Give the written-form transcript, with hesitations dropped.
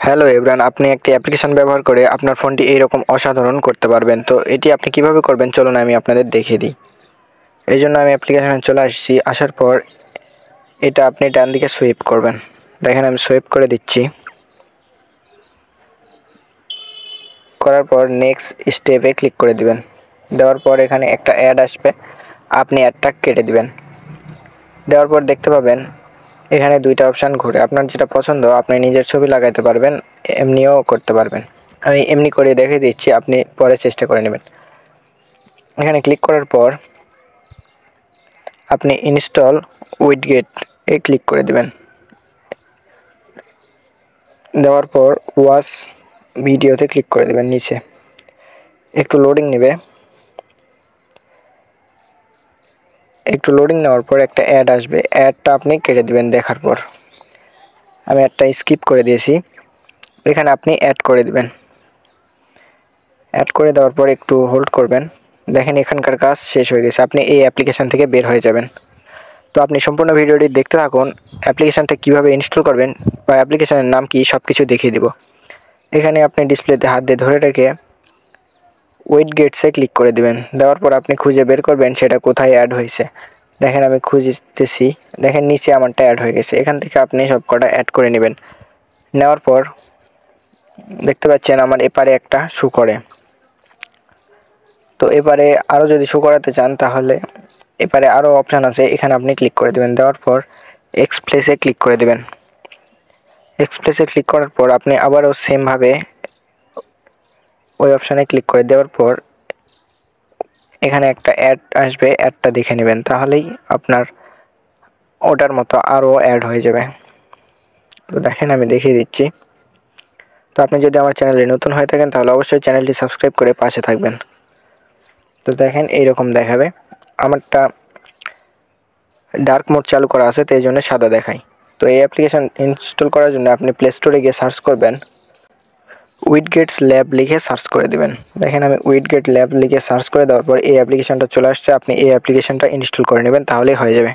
Hello everyone, আপনি একটি application ব্যবহার করে আপনার ফোনটি এইরকম অসাধারণ করতে পারবেন। তো এটি আপনি কিভাবে করবেন চলুন আমি আপনাদের দেখিয়ে দিই। এই জন্য আমি অ্যাপ্লিকেশনে চলে আসছি। আসার পর এটা আপনি ডান দিকে সুইপ করবেন। দেখেন আমি সুইপ করে দিচ্ছি। করার পর নেক্সট স্টেপে ক্লিক করে দিবেন। দেওয়ার পর এখানে একটা অ্যাড আসবে, আপনি অ্যাডটা কেটে দিবেন। দেওয়ার পর দেখতে পাবেন এখানে দুইটা অপশান ঘুরে, আপনার যেটা পছন্দ আপনি নিজের ছবি লাগাইতে পারবেন, এমনিও করতে পারবেন। আমি এমনি করে দেখিয়ে দিচ্ছি, আপনি পরে চেষ্টা করে নেবেন। এখানে ক্লিক করার পর আপনি ইনস্টল উইডগেট এ ক্লিক করে দিবেন। দেওয়ার পর ওয়াচ ভিডিওতে ক্লিক করে দিবেন। নিচে একটু লোডিং নেবে। একটু লোডিং নেওয়ার পর একটা অ্যাড আসবে, অ্যাডটা আপনি কেটে দিবেন। দেখার পর আমি অ্যাডটা স্কিপ করে দিয়েছি। এখানে আপনি অ্যাড করে দিবেন। অ্যাড করে দেওয়ার পর একটু হোল্ড করবেন। দেখেন এখানকার কাজ শেষ হয়ে গেছে, আপনি এই অ্যাপ্লিকেশান থেকে বের হয়ে যাবেন। তো আপনি সম্পূর্ণ ভিডিওটি দেখতে থাকুন। অ্যাপ্লিকেশানটা কীভাবে ইনস্টল করবেন বা অ্যাপ্লিকেশানের নাম কি সব কিছু দেখিয়ে দিব। এখানে আপনি ডিসপ্লেতে হাত দিয়ে ধরে রেখে উইডগেটসে ক্লিক করে দিবেন। দেওয়ার পর আপনি খুঁজে বের করবেন সেটা কোথায় অ্যাড হয়েছে। দেখেন আমি খুঁজতেছি, দেখেন নিচে আমারটা অ্যাড হয়ে গেছে। এখান থেকে আপনি সব কটা অ্যাড করে নেবেন। নেওয়ার পর দেখতে পাচ্ছেন আমার এপারে একটা শো করে। তো এবারে আরও যদি শো করাতে চান তাহলে এবারে আরও অপশান আছে, এখানে আপনি ক্লিক করে দেবেন। দেওয়ার পর এক্সপ্লেসে ক্লিক করে দেবেন। এক্সপ্লেসে ক্লিক করার পর আপনি আবারও সেমভাবে ওই অপশানে ক্লিক করে দেওয়ার পর এখানে একটা অ্যাড আসবে, অ্যাডটা দেখে নেবেন, তাহলেই আপনার ওটার মতো আরও অ্যাড হয়ে যাবে। তো দেখেন আমি দেখিয়ে দিচ্ছি। তো আপনি যদি আমার চ্যানেলে নতুন হয়ে থাকেন তাহলে অবশ্যই চ্যানেলটি সাবস্ক্রাইব করে পাশে থাকবেন। তো দেখেন এইরকম দেখাবে। আমারটা ডার্ক মোড চালু করা আছে, তো এই জন্য সাদা দেখায়। তো এই অ্যাপ্লিকেশান ইনস্টল করার জন্য আপনি প্লে স্টোরে গিয়ে সার্চ করবেন, উইডগেটস ল্যাব লিখে সার্চ করে দেবেন। দেখেন আমি উইডগেট ল্যাব লিখে সার্চ করে দেওয়ার পর এই অ্যাপ্লিকেশানটা চলে আসছে। আপনি এই অ্যাপ্লিকেশানটা ইনস্টল করে নেবেন, তাহলেই হয়ে যাবে।